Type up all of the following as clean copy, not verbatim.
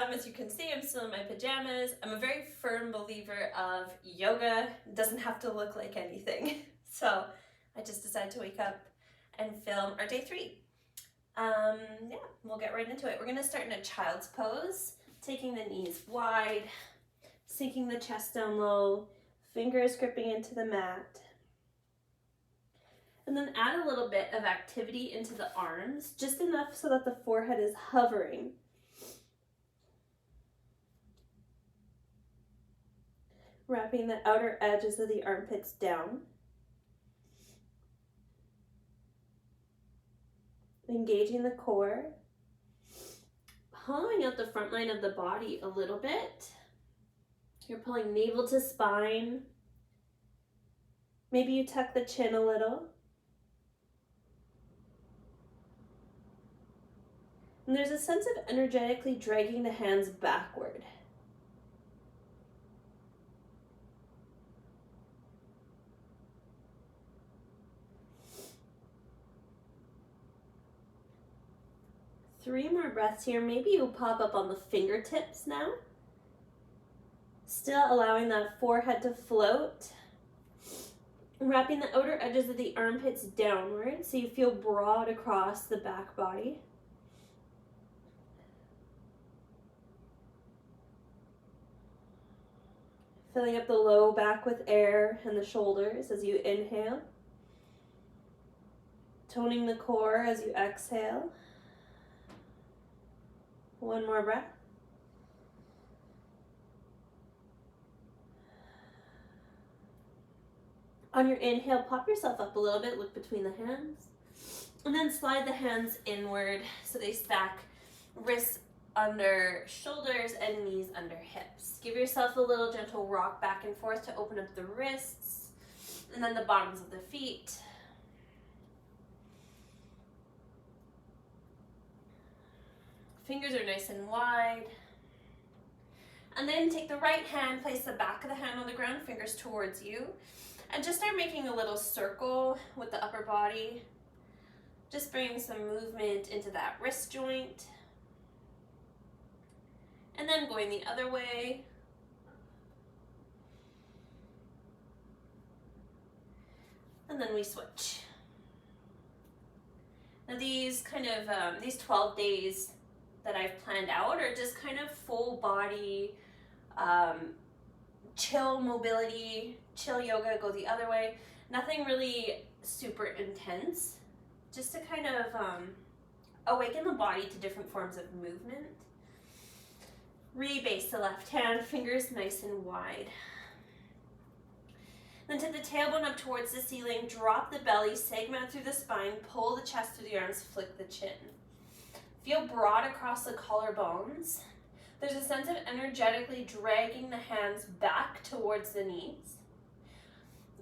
As you can see, I'm still in my pajamas. I'm a very firm believer of yoga. It doesn't have to look like anything. So I just decided to wake up and film our day 3. Yeah, we'll get right into it. We're gonna start in a child's pose, taking the knees wide, sinking the chest down low, fingers gripping into the mat. And then add a little bit of activity into the arms, just enough so that the forehead is hovering. Wrapping the outer edges of the armpits down. Engaging the core. Hollowing out the front line of the body a little bit. You're pulling navel to spine. Maybe you tuck the chin a little. And there's a sense of energetically dragging the hands backward. Three more breaths here. Maybe you'll pop up on the fingertips now. Still allowing that forehead to float. Wrapping the outer edges of the armpits downward so you feel broad across the back body. Filling up the low back with air and the shoulders as you inhale. Toning the core as you exhale. One more breath. On your inhale, pop yourself up a little bit, look between the hands. And then slide the hands inward so they stack, wrists under shoulders and knees under hips. Give yourself a little gentle rock back and forth to open up the wrists and then the bottoms of the feet. Fingers are nice and wide. And then take the right hand, place the back of the hand on the ground, fingers towards you, and just start making a little circle with the upper body. Just bring some movement into that wrist joint. And then going the other way. And then we switch. Now these 12 days that I've planned out are just kind of full body, chill mobility, chill yoga, go the other way. Nothing really super intense, just to kind of awaken the body to different forms of movement. Rebase the left hand, fingers nice and wide. Then tip the tailbone up towards the ceiling, drop the belly, segment through the spine, pull the chest through the arms, flick the chin. Feel broad across the collarbones. There's a sense of energetically dragging the hands back towards the knees.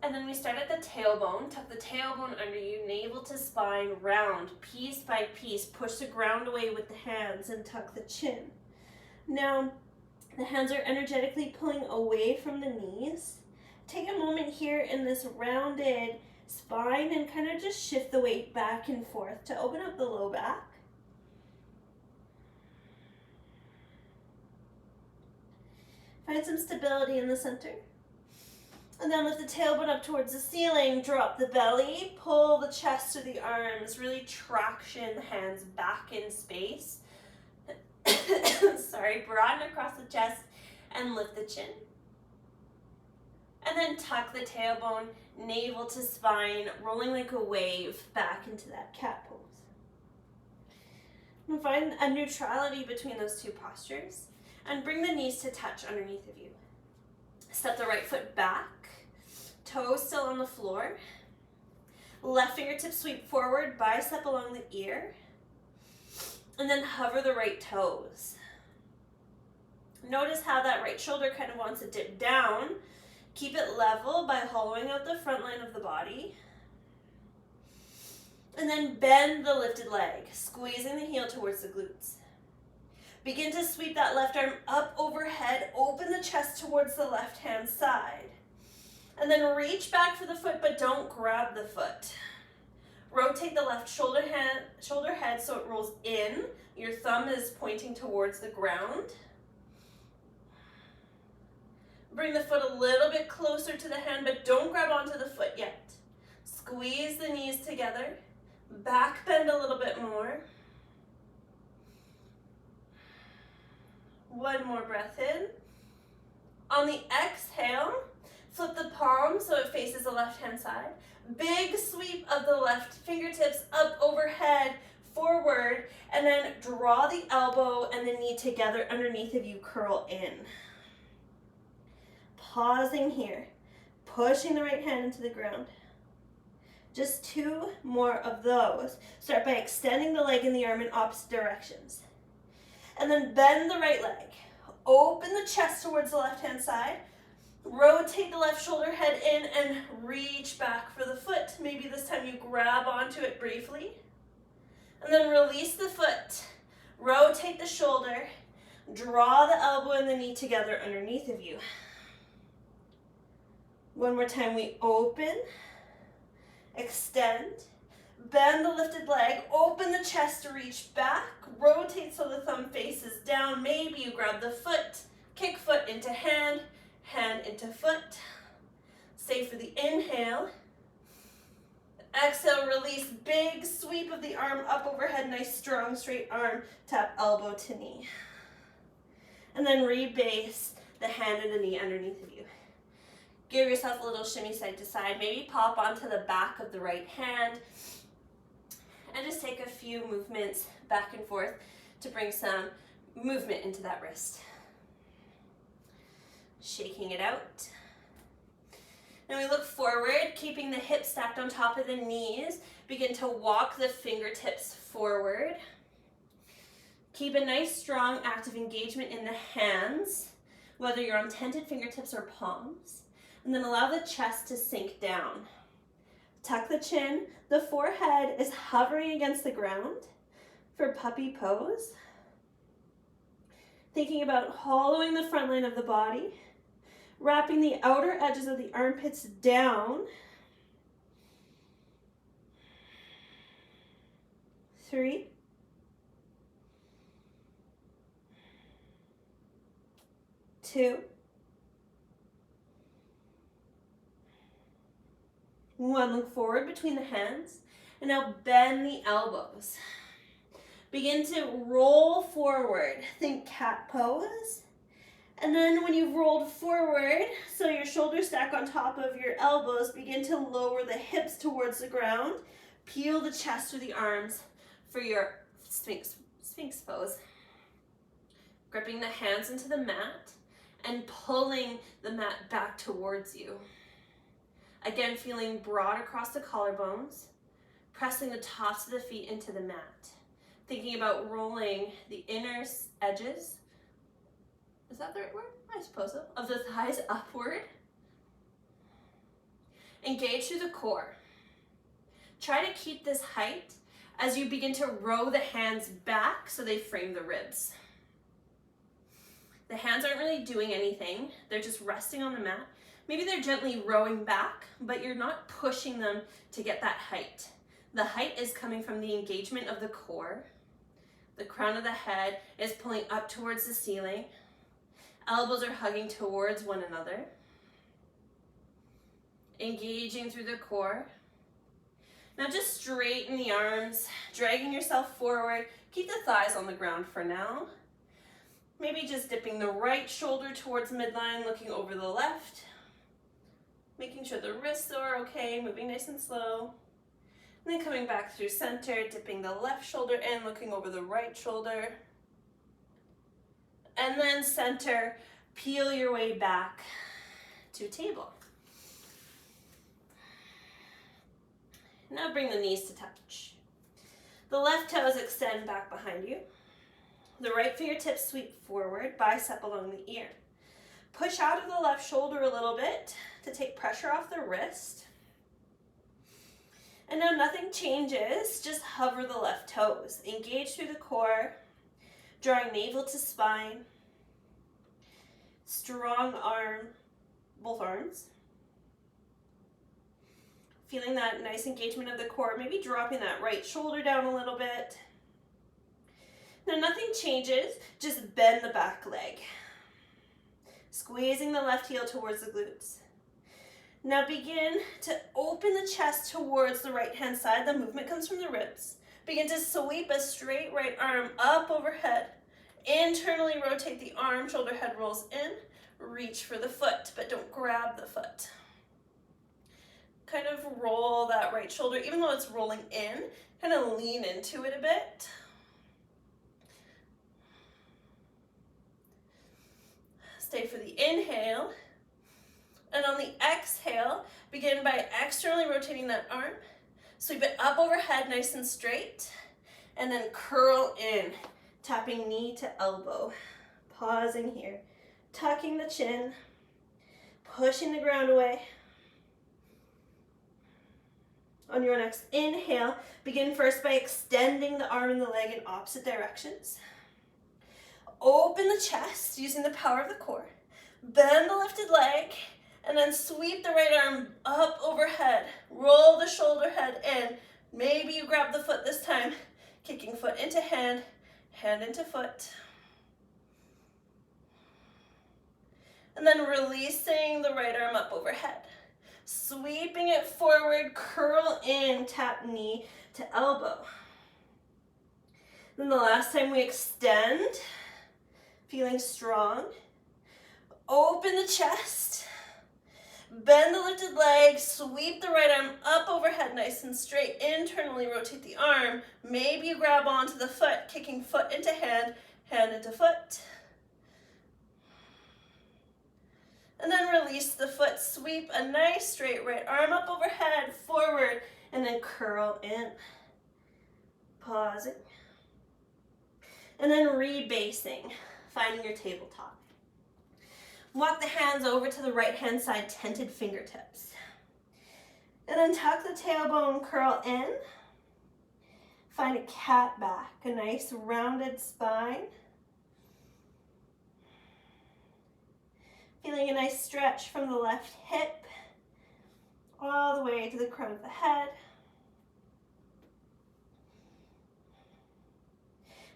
And then we start at the tailbone, tuck the tailbone under you, navel to spine, round, piece by piece, push the ground away with the hands and tuck the chin. Now, the hands are energetically pulling away from the knees. Take a moment here in this rounded spine and kind of just shift the weight back and forth to open up the low back. Find some stability in the center. And then lift the tailbone up towards the ceiling, drop the belly, pull the chest to the arms, really traction the hands back in space. Sorry, broaden across the chest and lift the chin. And then tuck the tailbone, navel to spine, rolling like a wave back into that cat pose. And find a neutrality between those two postures. And bring the knees to touch underneath of you. Step the right foot back, toes still on the floor. Left fingertips sweep forward, bicep along the ear. And then hover the right toes. Notice how that right shoulder kind of wants to dip down. Keep it level by hollowing out the front line of the body. And then bend the lifted leg, squeezing the heel towards the glutes. Begin to sweep that left arm up overhead, open the chest towards the left hand side. And then reach back for the foot, but don't grab the foot. Rotate the left shoulder head so it rolls in. Your thumb is pointing towards the ground. Bring the foot a little bit closer to the hand, but don't grab onto the foot yet. Squeeze the knees together. Back bend a little bit more. One more breath in. On the exhale, flip the palm so it faces the left-hand side. Big sweep of the left fingertips up overhead, forward, and then draw the elbow and the knee together underneath of you, curl in. Pausing here, pushing the right hand into the ground. Just 2 more of those. Start by extending the leg and the arm in opposite directions. And then bend the right leg. Open the chest towards the left-hand side. Rotate the left shoulder head in and reach back for the foot. Maybe this time you grab onto it briefly. And then release the foot. Rotate the shoulder. Draw the elbow and the knee together underneath of you. One more time, we open, extend, bend the lifted leg, open the chest to reach back, rotate so the thumb faces down. Maybe you grab the foot, kick foot into hand, hand into foot. Stay for the inhale. Exhale, release, big sweep of the arm up overhead, nice strong straight arm, tap elbow to knee. And then rebase the hand and the knee underneath of you. Give yourself a little shimmy side to side. Maybe pop onto the back of the right hand and just take a few movements back and forth to bring some movement into that wrist. Shaking it out. Now we look forward, keeping the hips stacked on top of the knees. Begin to walk the fingertips forward. Keep a nice, strong, active engagement in the hands, whether you're on tented fingertips or palms. And then allow the chest to sink down. Tuck the chin. The forehead is hovering against the ground for puppy pose. Thinking about hollowing the front line of the body. Wrapping the outer edges of the armpits down. 3. 2. 1, look forward between the hands, and now bend the elbows. Begin to roll forward. Think cat pose. And then when you've rolled forward, so your shoulders stack on top of your elbows, begin to lower the hips towards the ground. Peel the chest through the arms for your Sphinx pose. Gripping the hands into the mat and pulling the mat back towards you. Again, feeling broad across the collarbones, pressing the tops of the feet into the mat. Thinking about rolling the inner edges, is that the right word? I suppose so, of the thighs upward. Engage through the core. Try to keep this height as you begin to row the hands back so they frame the ribs. The hands aren't really doing anything, they're just resting on the mat. Maybe they're gently rowing back, but you're not pushing them to get that height. The height is coming from the engagement of the core. The crown of the head is pulling up towards the ceiling. Elbows are hugging towards one another. Engaging through the core. Now just straighten the arms, dragging yourself forward. Keep the thighs on the ground for now. Maybe just dipping the right shoulder towards midline, looking over the left. Making sure the wrists are okay, moving nice and slow. And then coming back through center, dipping the left shoulder in, looking over the right shoulder. And then center, peel your way back to table. Now bring the knees to touch. The left toes extend back behind you. The right fingertips sweep forward, bicep along the ear. Push out of the left shoulder a little bit to take pressure off the wrist. And now nothing changes, just hover the left toes. Engage through the core, drawing navel to spine. Strong arm, both arms. Feeling that nice engagement of the core, maybe dropping that right shoulder down a little bit. Now nothing changes, just bend the back leg. Squeezing the left heel towards the glutes. Now begin to open the chest towards the right hand side. The movement comes from the ribs. Begin to sweep a straight right arm up overhead. Internally rotate the arm, shoulder head rolls in. Reach for the foot, but don't grab the foot. Kind of roll that right shoulder, even though it's rolling in, kind of lean into it a bit. Stay for the inhale. And on the exhale, begin by externally rotating that arm. Sweep it up overhead, nice and straight. And then curl in, tapping knee to elbow. Pausing here, tucking the chin, pushing the ground away. On your next inhale, begin first by extending the arm and the leg in opposite directions. Open the chest using the power of the core. Bend the lifted leg, and then sweep the right arm up overhead. Roll the shoulder head in. Maybe you grab the foot this time. Kicking foot into hand, hand into foot. And then releasing the right arm up overhead. Sweeping it forward, curl in, tap knee to elbow. Then the last time we extend, feeling strong. Open the chest, bend the lifted leg, sweep the right arm up overhead, nice and straight. Internally rotate the arm. Maybe you grab onto the foot, kicking foot into hand, hand into foot. And then release the foot, sweep a nice straight right arm up overhead, forward, and then curl in. Pausing. And then rebasing, finding your tabletop. Walk the hands over to the right hand side, tented fingertips. And then tuck the tailbone, curl in. Find a cat back, a nice rounded spine. Feeling a nice stretch from the left hip all the way to the crown of the head.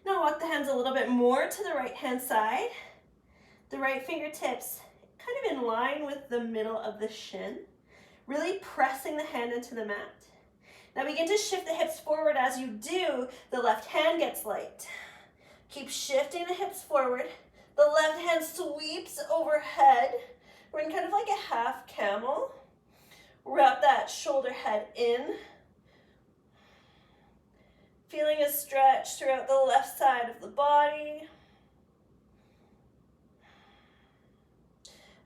Now walk the hands a little bit more to the right hand side. The right fingertips kind of in line with the middle of the shin. Really pressing the hand into the mat. Now begin to shift the hips forward. As you do, the left hand gets light. Keep shifting the hips forward. The left hand sweeps overhead. We're in kind of like a half camel. Wrap that shoulder head in. Feeling a stretch throughout the left side of the body.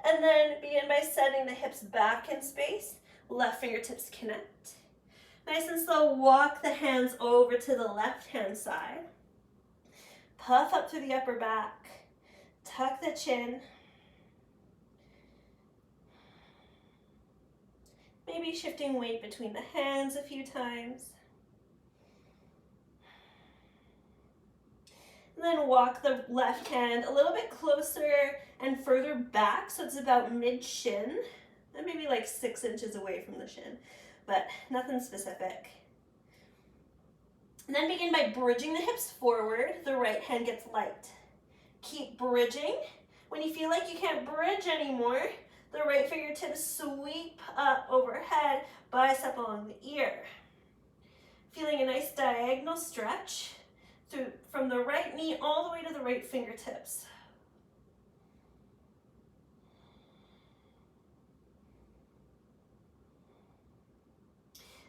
And then begin by setting the hips back in space. Left fingertips connect. Nice and slow, walk the hands over to the left hand side. Puff up through the upper back. Tuck the chin. Maybe shifting weight between the hands a few times. And then walk the left hand a little bit closer and further back, so it's about mid-shin, and maybe like 6 inches away from the shin, but nothing specific. And then begin by bridging the hips forward. The right hand gets light. Keep bridging. When you feel like you can't bridge anymore, the right fingertips sweep up overhead, bicep along the ear. Feeling a nice diagonal stretch from the right knee all the way to the right fingertips.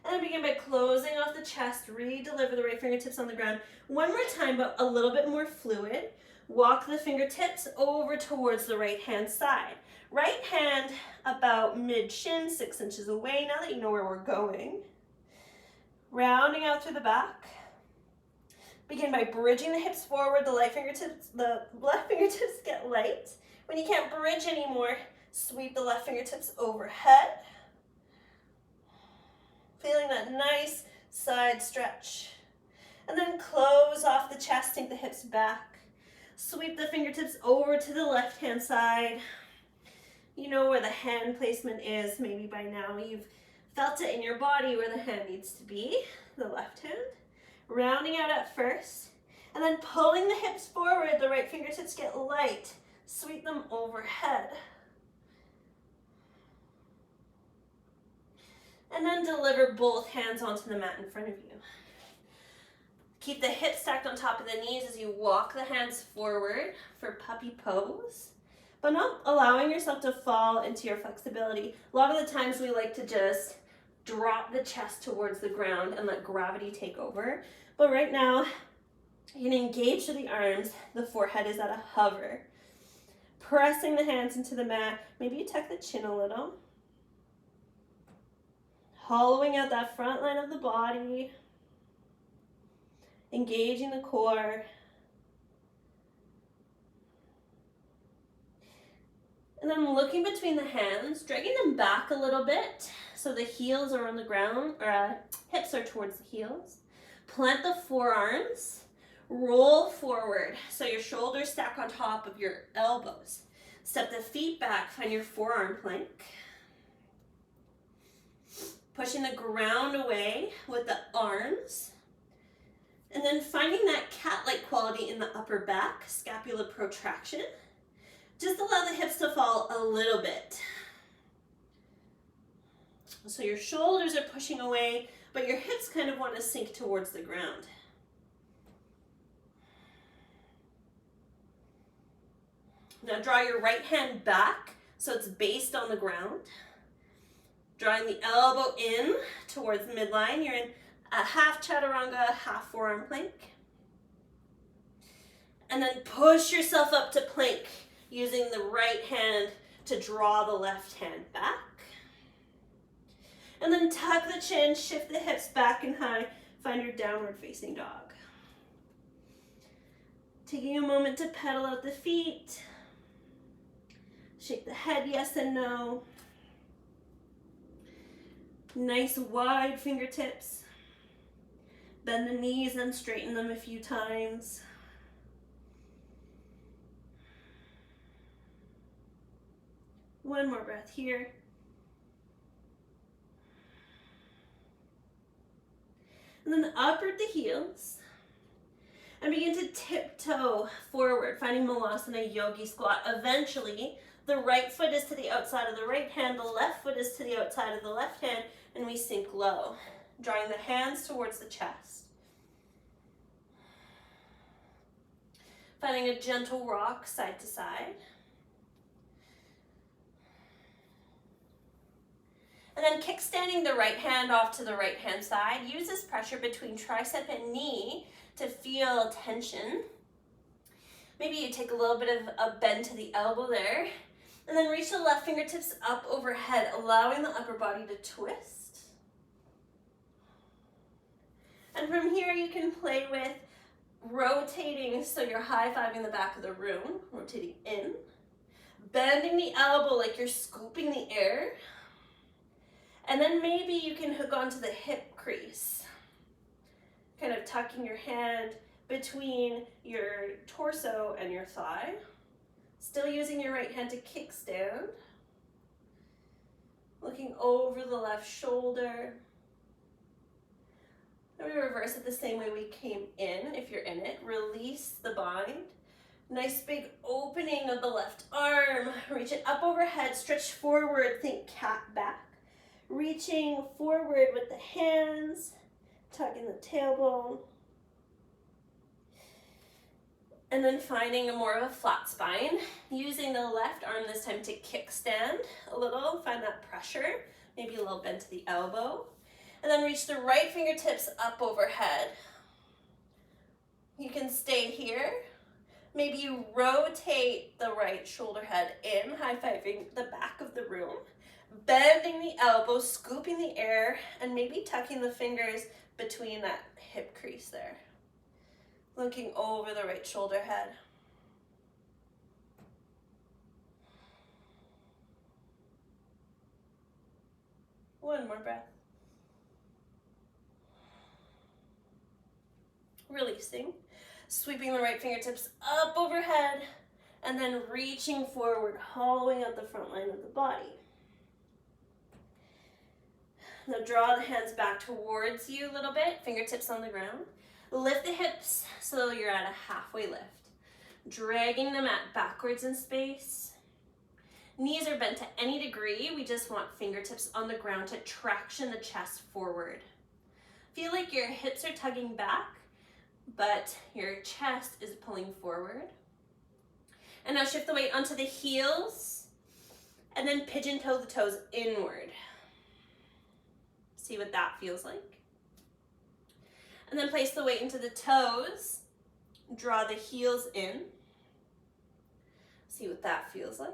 And then begin by closing off the chest, re-deliver the right fingertips on the ground. One more time, but a little bit more fluid. Walk the fingertips over towards the right hand side. Right hand about mid-shin, 6 inches away, now that you know where we're going. Rounding out through the back. Begin by bridging the hips forward, the left fingertips get light. When you can't bridge anymore, sweep the left fingertips overhead. Feeling that nice side stretch. And then close off the chest, take the hips back. Sweep the fingertips over to the left-hand side. You know where the hand placement is. Maybe by now you've Felt it in your body where the hand needs to be, the left hand. Rounding out at first, and then pulling the hips forward, the right fingertips get light. Sweep them overhead. And then deliver both hands onto the mat in front of you. Keep the hips stacked on top of the knees as you walk the hands forward for puppy pose, but not allowing yourself to fall into your flexibility. A lot of the times we like to just drop the chest towards the ground and let gravity take over. But right now, you can engage through the arms. The forehead is at a hover. Pressing the hands into the mat. Maybe you tuck the chin a little. Hollowing out that front line of the body. Engaging the core. And then looking between the hands, dragging them back a little bit so the heels are on the ground, or hips are towards the heels. Plant the forearms, roll forward so your shoulders stack on top of your elbows. Step the feet back, find your forearm plank. Pushing the ground away with the arms. And then finding that cat-like quality in the upper back, scapula protraction. Just allow the hips to fall a little bit. So your shoulders are pushing away, but your hips kind of want to sink towards the ground. Now draw your right hand back so it's based on the ground. Drawing the elbow in towards the midline. You're in a half chaturanga, half forearm plank. And then push yourself up to plank using the right hand to draw the left hand back. And then tuck the chin, shift the hips back and high. Find your downward facing dog. Taking a moment to pedal out the feet. Shake the head yes and no. Nice wide fingertips. Bend the knees and straighten them a few times. One more breath here. And then uproot the heels and begin to tiptoe forward, finding Malasana Yogi Squat. Eventually, the right foot is to the outside of the right hand, the left foot is to the outside of the left hand, and we sink low, drawing the hands towards the chest. Finding a gentle rock side to side. And then kickstanding the right hand off to the right hand side. Use this pressure between tricep and knee to feel tension. Maybe you take a little bit of a bend to the elbow there. And then reach the left fingertips up overhead, allowing the upper body to twist. And from here you can play with rotating so you're high-fiving the back of the room, rotating in. Bending the elbow like you're scooping the air. And then maybe you can hook onto the hip crease, kind of tucking your hand between your torso and your thigh. Still using your right hand to kickstand. Looking over the left shoulder. Then we reverse it the same way we came in, if you're in it. Release the bind. Nice big opening of the left arm. Reach it up overhead, stretch forward, think cat back. Reaching forward with the hands, tucking the tailbone. And then finding a more of a flat spine. Using the left arm this time to kickstand a little, find that pressure. Maybe a little bend to the elbow. And then reach the right fingertips up overhead. You can stay here. Maybe you rotate the right shoulder head in, high-fiving the back of the room. Bending the elbows, scooping the air, and maybe tucking the fingers between that hip crease there. Looking over the right shoulder head. One more breath. Releasing. Sweeping the right fingertips up overhead, and then reaching forward, hollowing out the front line of the body. Now draw the hands back towards you a little bit, fingertips on the ground. Lift the hips so you're at a halfway lift. Dragging the mat backwards in space. Knees are bent to any degree. We just want fingertips on the ground to traction the chest forward. Feel like your hips are tugging back, but your chest is pulling forward. And now shift the weight onto the heels, and then pigeon toe the toes inward. See what that feels like. And then place the weight into the toes. Draw the heels in. See what that feels like.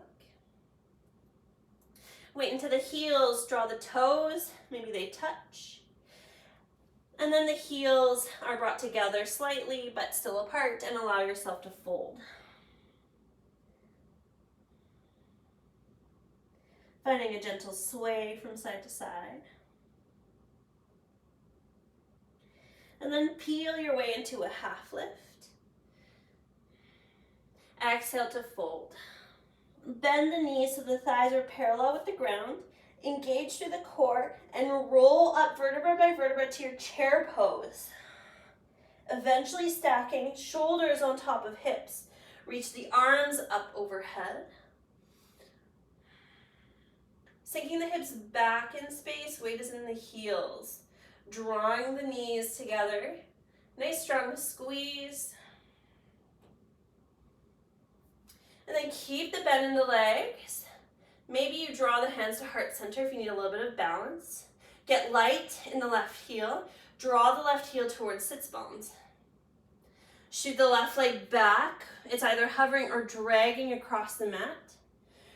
Weight into the heels, draw the toes, maybe they touch. And then the heels are brought together slightly, but still apart, and allow yourself to fold. Finding a gentle sway from side to side. And then peel your way into a half lift. Exhale to fold. Bend the knees so the thighs are parallel with the ground. Engage through the core and roll up vertebra by vertebra to your chair pose. Eventually stacking shoulders on top of hips. Reach the arms up overhead. Sinking the hips back in space, weight is in the heels. Drawing the knees together. Nice strong squeeze. And then keep the bend in the legs. Maybe you draw the hands to heart center if you need a little bit of balance. Get light in the left heel. Draw the left heel towards sits bones. Shoot the left leg back. It's either hovering or dragging across the mat.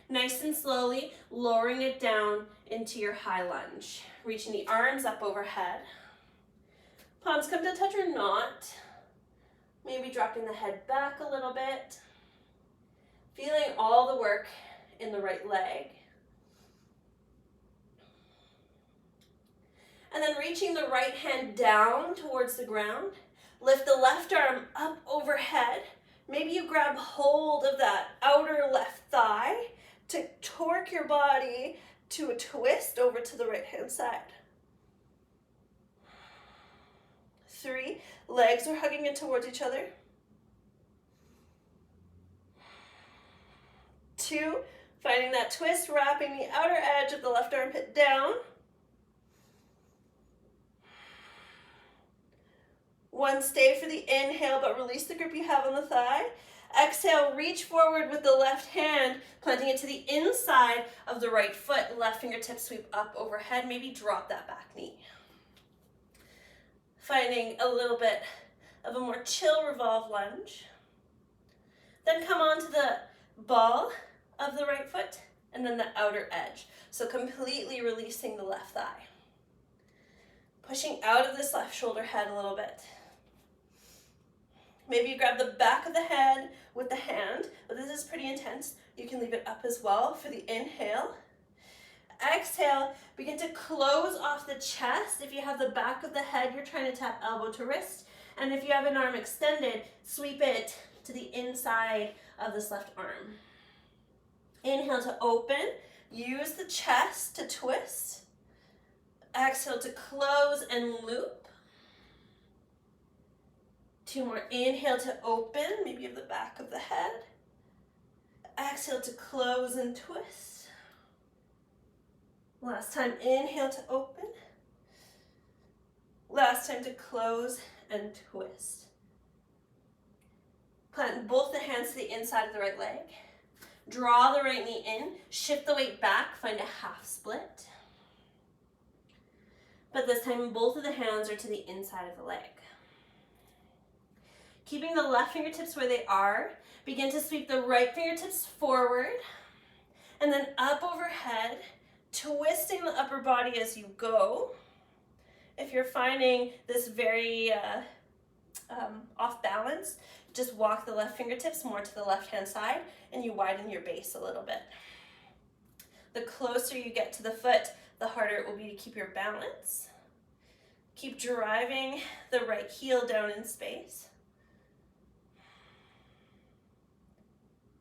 Nice and slowly, lowering it down into your high lunge. Reaching the arms up overhead. Palms come to touch or not. Maybe dropping the head back a little bit. Feeling all the work in the right leg. And then reaching the right hand down towards the ground. Lift the left arm up overhead. Maybe you grab hold of that outer left thigh to torque your body to a twist over to the right hand side. 3, legs are hugging in towards each other. 2, finding that twist, wrapping the outer edge of the left armpit down. 1, stay for the inhale, but release the grip you have on the thigh. Exhale, reach forward with the left hand, planting it to the inside of the right foot. Left fingertips sweep up overhead. Maybe drop that back knee. Finding a little bit of a more chill revolve lunge. Then come onto the ball of the right foot and then the outer edge. So completely releasing the left thigh. Pushing out of this left shoulder head a little bit. Maybe you grab the back of the head with the hand, but this is pretty intense. You can leave it up as well for the inhale. Exhale, begin to close off the chest. If you have the back of the head, you're trying to tap elbow to wrist. And if you have an arm extended, sweep it to the inside of this left arm. Inhale to open. Use the chest to twist. Exhale to close and loop. 2 more. Inhale to open. Maybe you have the back of the head. Exhale to close and twist. Last time, inhale to open. Last time to close and twist. Plant both the hands to the inside of the right leg. Draw the right knee in. Shift the weight back. Find a half split. But this time, both of the hands are to the inside of the leg. Keeping the left fingertips where they are, begin to sweep the right fingertips forward and then up overhead, twisting the upper body as you go. If you're finding this very off balance, just walk the left fingertips more to the left-hand side and you widen your base a little bit. The closer you get to the foot, the harder it will be to keep your balance. Keep driving the right heel down in space.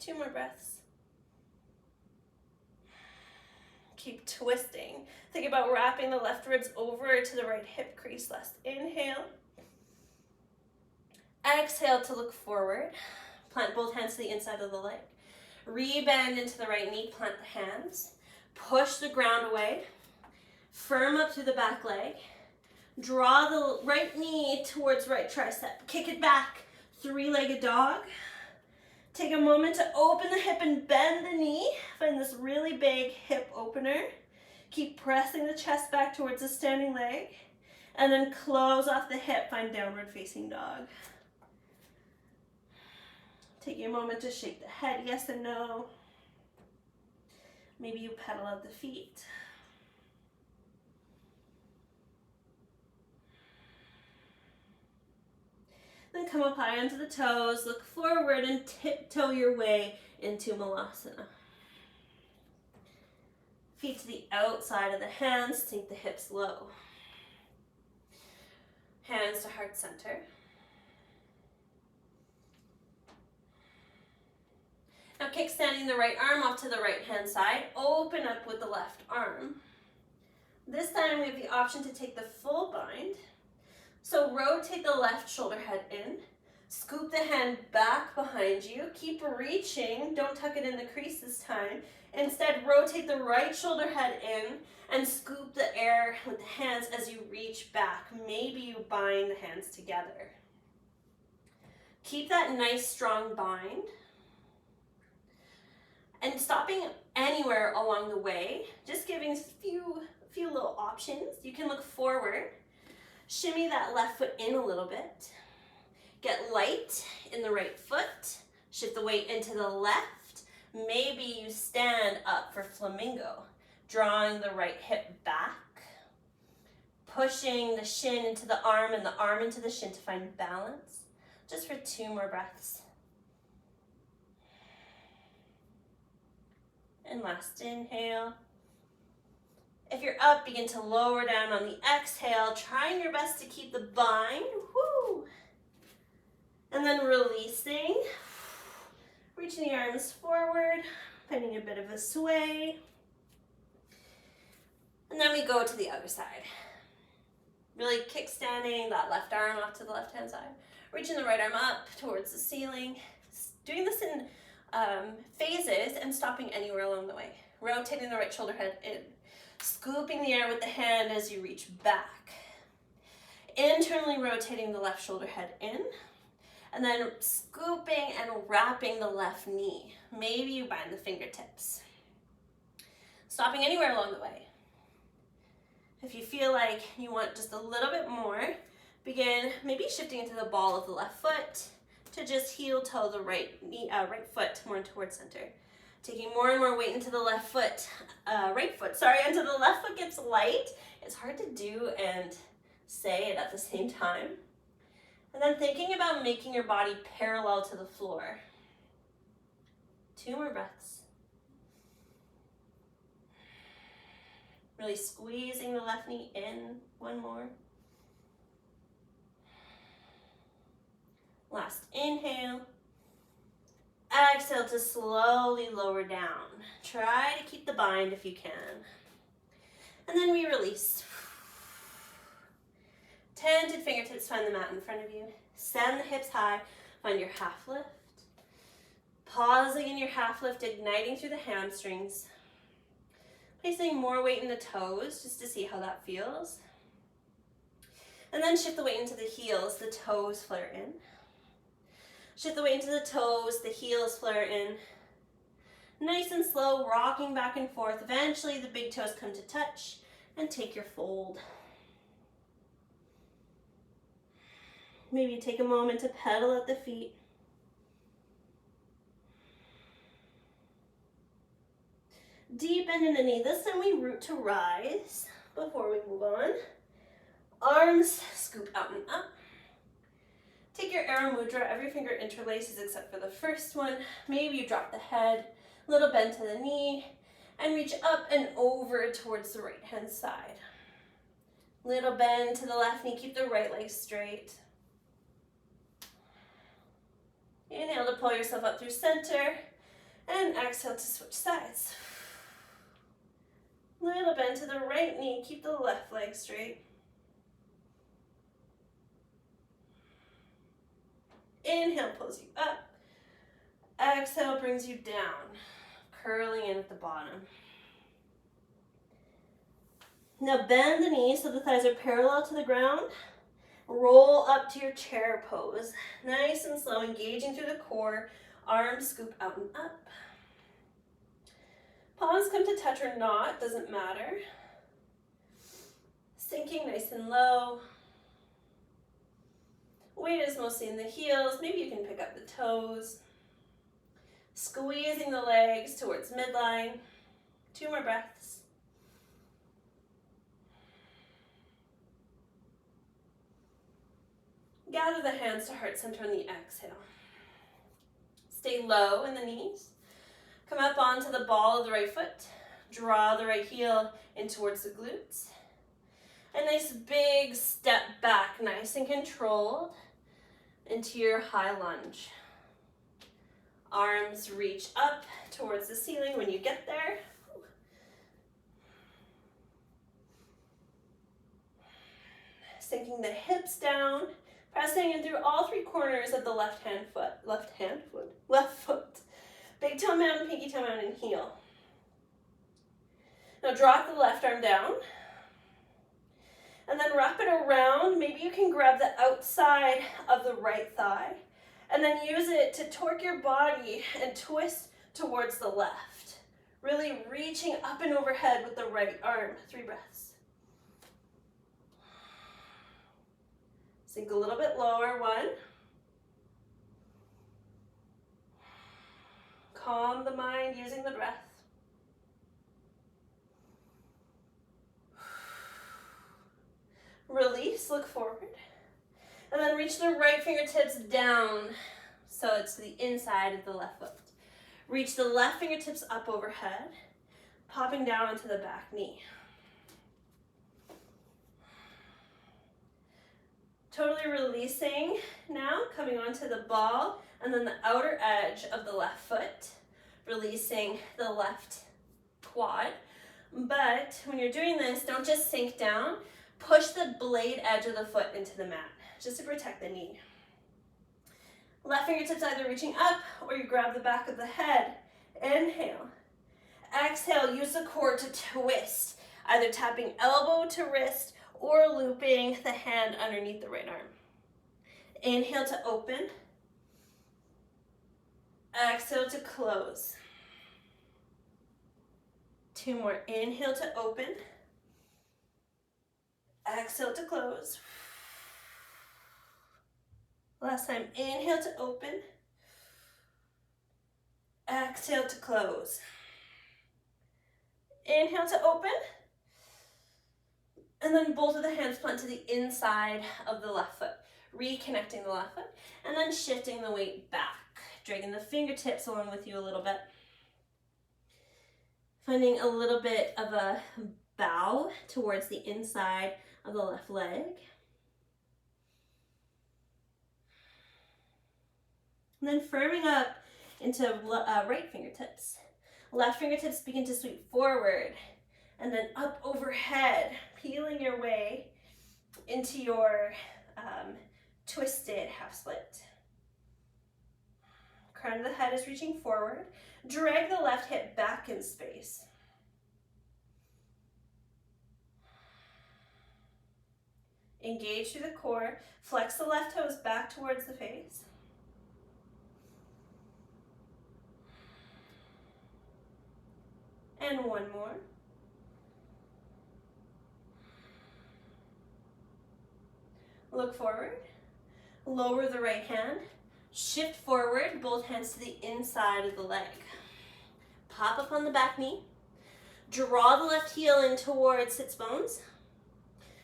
2 more breaths. Keep twisting. Think about wrapping the left ribs over to the right hip crease. Last inhale. Exhale to look forward. Plant both hands to the inside of the leg. Rebend into the right knee, plant the hands. Push the ground away. Firm up through the back leg. Draw the right knee towards right tricep. Kick it back, three-legged dog. Take a moment to open the hip and bend the knee. Find this really big hip opener. Keep pressing the chest back towards the standing leg. And then close off the hip, find downward facing dog. Take a moment to shake the head, yes and no. Maybe you pedal out the feet. Then come up high onto the toes, look forward and tiptoe your way into Malasana. Feet to the outside of the hands, sink the hips low. Hands to heart center. Now kickstanding the right arm off to the right hand side, open up with the left arm. This time we have the option to take the full bind. So rotate the left shoulder head in, scoop the hand back behind you, keep reaching, don't tuck it in the crease this time. Instead, rotate the right shoulder head in and scoop the air with the hands as you reach back. Maybe you bind the hands together. Keep that nice strong bind. And stopping anywhere along the way, just giving a few little options. You can look forward, shimmy that left foot in a little bit, get light in the right foot, shift the weight into the left. Maybe you stand up for flamingo, drawing the right hip back, pushing the shin into the arm and the arm into the shin to find balance. Just for 2 more breaths. And last inhale. If you're up, begin to lower down on the exhale, trying your best to keep the bind. Woo! And then releasing. Reaching the arms forward, finding a bit of a sway. And then we go to the other side. Really kickstanding that left arm off to the left-hand side. Reaching the right arm up towards the ceiling. Doing this in phases and stopping anywhere along the way. Rotating the right shoulder head in. Scooping the air with the hand as you reach back. Internally rotating the left shoulder head in. And then scooping and wrapping the left knee. Maybe you bind the fingertips. Stopping anywhere along the way. If you feel like you want just a little bit more, begin maybe shifting into the ball of the left foot to just heel toe the right foot more towards center. Taking more and more weight into the left foot, until the left foot gets light. It's hard to do and say it at the same time. And then thinking about making your body parallel to the floor. 2 more breaths. Really squeezing the left knee in. 1 more. Last inhale. Exhale to slowly lower down. Try to keep the bind if you can. And then we release. Tented fingertips find the mat in front of you. Send the hips high. Find your half lift. Pausing in your half lift, igniting through the hamstrings. Placing more weight in the toes just to see how that feels. And then shift the weight into the heels. The toes flare in. Shift the weight into the toes, the heels flare in. Nice and slow, rocking back and forth. Eventually the big toes come to touch and take your fold. Maybe take a moment to pedal at the feet. Deep bend in the knee. This time we root to rise before we move on. Arms scoop out and up. Take your arrow mudra, every finger interlaces except for the first one. Maybe you drop the head, little bend to the knee, and reach up and over towards the right hand side. Little bend to the left knee, keep the right leg straight. Inhale to pull yourself up through center, and exhale to switch sides. Little bend to the right knee. Keep the left leg straight. Inhale pulls you up. Exhale brings you down. Curling in at the bottom. Now bend the knees so the thighs are parallel to the ground. Roll up to your chair pose. Nice and slow, engaging through the core. Arms scoop out and up. Palms come to touch or not, doesn't matter. Sinking nice and low. Weight is mostly in the heels. Maybe you can pick up the toes. Squeezing the legs towards midline. 2 more breaths. Gather the hands to heart center on the exhale. Stay low in the knees. Come up onto the ball of the right foot. Draw the right heel in towards the glutes. A nice big step back, nice and controlled, into your high lunge. Arms reach up towards the ceiling when you get there. Sinking the hips down, pressing in through all 3 corners of the left foot. Big toe mountain, pinky toe mountain, heel. Now drop the left arm down. And then wrap it around. Maybe you can grab the outside of the right thigh. And then use it to torque your body and twist towards the left. Really reaching up and overhead with the right arm. 3 breaths. Sink a little bit lower. 1. Calm the mind using the breath. Release, look forward. And then reach the right fingertips down so it's to the inside of the left foot. Reach the left fingertips up overhead, popping down onto the back knee. Totally releasing now, coming onto the ball and then the outer edge of the left foot, releasing the left quad. But when you're doing this, don't just sink down. Push the blade edge of the foot into the mat, just to protect the knee. Left fingertips either reaching up or you grab the back of the head. Inhale. Exhale, use the core to twist, either tapping elbow to wrist or looping the hand underneath the right arm. Inhale to open. Exhale to close. 2 more. Inhale to open. Exhale to close. Last time, inhale to open. Exhale to close. Inhale to open. And then both of the hands plant to the inside of the left foot. Reconnecting the left foot. And then shifting the weight back. Dragging the fingertips along with you a little bit. Finding a little bit of a bow towards the inside of the left leg. And then firming up into right fingertips. Left fingertips begin to sweep forward and then up overhead, peeling your way into your twisted half split. Crown of the head is reaching forward. Drag the left hip back in space. Engage through the core. Flex the left toes back towards the face. And 1 more. Look forward. Lower the right hand. Shift forward, both hands to the inside of the leg. Pop up on the back knee. Draw the left heel in towards sits bones.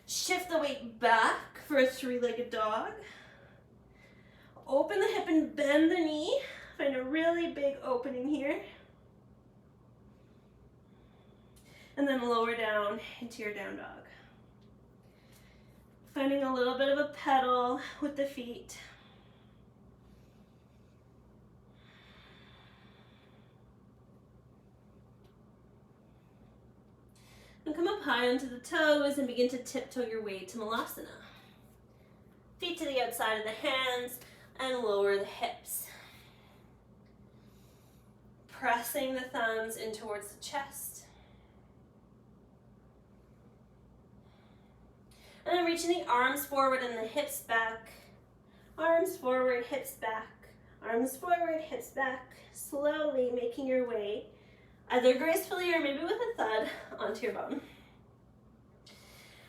Shift the weight back for a 3-legged dog. Open the hip and bend the knee. Find a really big opening here. And then lower down into your down dog. Finding a little bit of a pedal with the feet. And come up high onto the toes and begin to tiptoe your way to Malasana. Feet to the outside of the hands and lower the hips. Pressing the thumbs in towards the chest. And then reaching the arms forward and the hips back. Arms forward, hips back. Arms forward, hips back. Slowly making your way, either gracefully or maybe with a thud, onto your bum.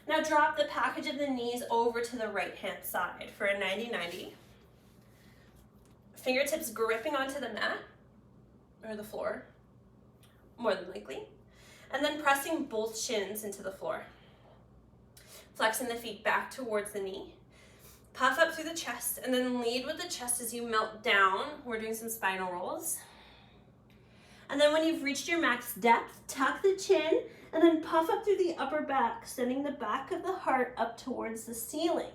Now drop the package of the knees over to the right hand side for a 90-90. Fingertips gripping onto the mat or the floor, more than likely. And then pressing both shins into the floor. Flexing the feet back towards the knee. Puff up through the chest and then lead with the chest as you melt down. We're doing some spinal rolls. And then when you've reached your max depth, tuck the chin and then puff up through the upper back, sending the back of the heart up towards the ceiling.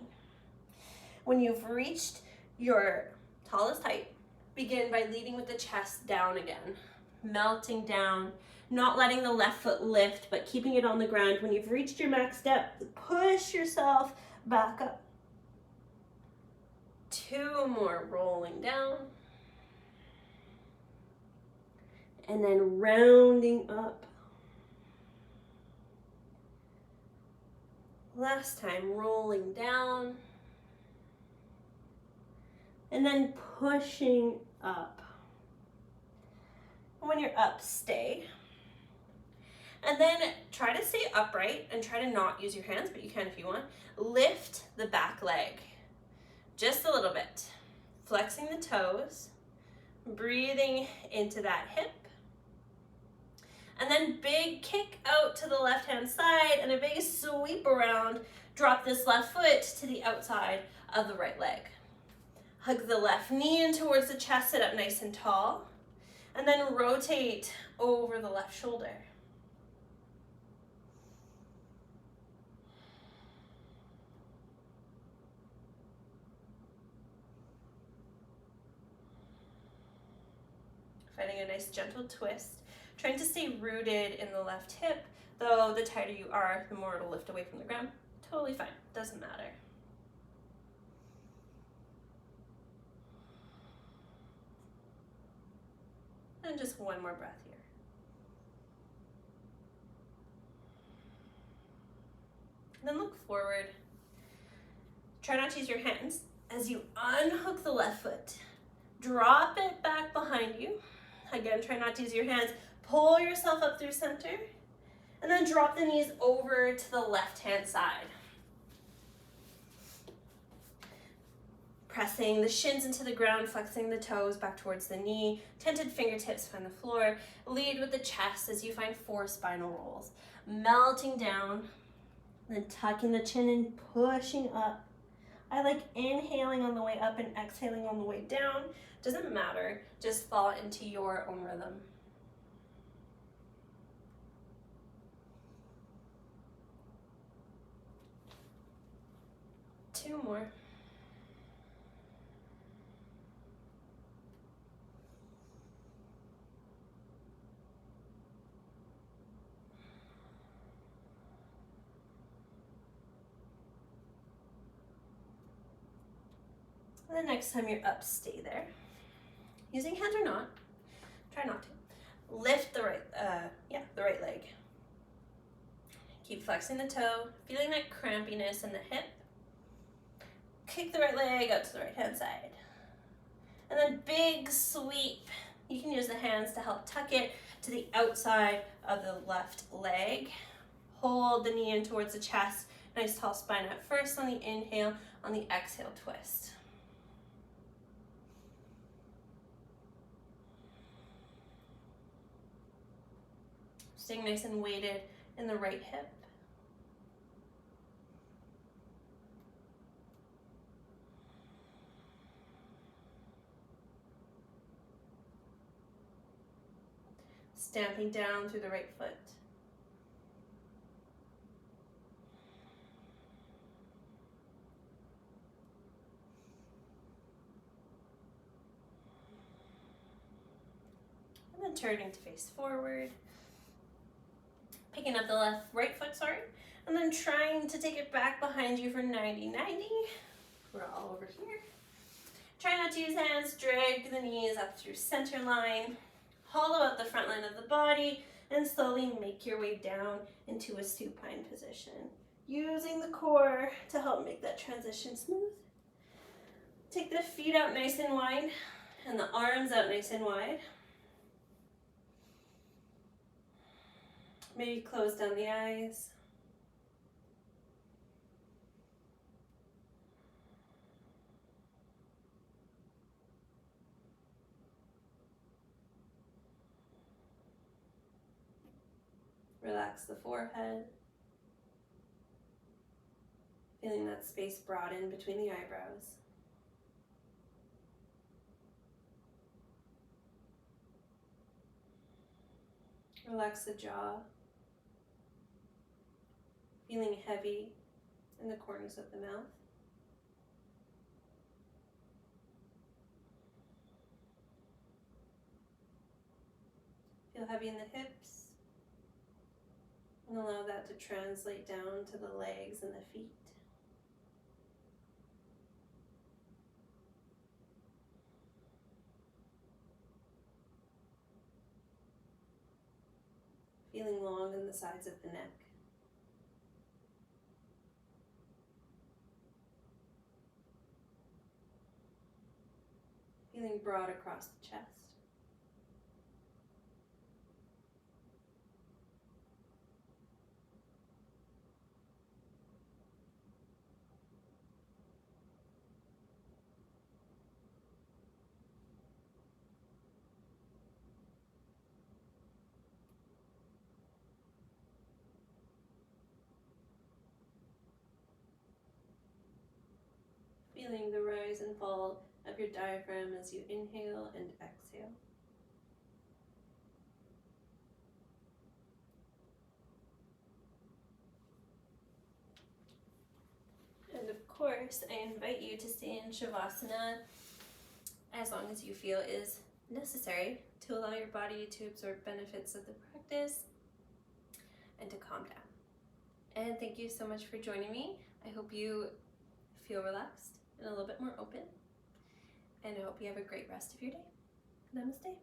When you've reached your tallest height, begin by leading with the chest down again, melting down, not letting the left foot lift, but keeping it on the ground. When you've reached your max depth, push yourself back up. 2 more, rolling down. And then rounding up. Last time, rolling down. And then pushing up. When you're up, stay. And then try to stay upright and try to not use your hands, but you can if you want. Lift the back leg. Just a little bit. Flexing the toes. Breathing into that hip. And then big kick out to the left hand side and a big sweep around. Drop this left foot to the outside of the right leg. Hug the left knee in towards the chest, sit up nice and tall. And then rotate over the left shoulder. Finding a nice gentle twist. Trying to stay rooted in the left hip, though the tighter you are, the more it'll lift away from the ground. Totally fine, doesn't matter. And just one more breath here. And then look forward. Try not to use your hands. As you unhook the left foot, drop it back behind you. Again, try not to use your hands. Pull yourself up through center. And then drop the knees over to the left-hand side. Pressing the shins into the ground, flexing the toes back towards the knee. Tented fingertips find the floor. Lead with the chest as you find 4 spinal rolls. Melting down, then tucking the chin and pushing up. I like inhaling on the way up and exhaling on the way down. Doesn't matter, just fall into your own rhythm. Two more. And the next time you're up, stay there. Using hands or not, try not to. Lift the right leg. Keep flexing the toe, feeling that crampiness in the hip. Kick the right leg out to the right hand side. And then big sweep. You can use the hands to help tuck it to the outside of the left leg. Hold the knee in towards the chest. Nice tall spine at first on the inhale, on the exhale, twist. Staying nice and weighted in the right hip. Stamping down through the right foot. And then turning to face forward. Picking up the right foot, and then trying to take it back behind you for 90-90. We're all over here. Try not to use hands, drag the knees up through center line, hollow out the front line of the body, and slowly make your way down into a supine position. Using the core to help make that transition smooth. Take the feet out nice and wide, and the arms out nice and wide. Maybe close down the eyes. Relax the forehead. Feeling that space broaden between the eyebrows. Relax the jaw. Feeling heavy in the corners of the mouth. Feel heavy in the hips. And allow that to translate down to the legs and the feet. Feeling long in the sides of the neck. Feeling broad across the chest. Feeling the rise and fall of your diaphragm as you inhale and exhale. And of course, I invite you to stay in Shavasana as long as you feel is necessary to allow your body to absorb benefits of the practice and to calm down. And thank you so much for joining me. I hope you feel relaxed and a little bit more open. And I hope you have a great rest of your day. Namaste.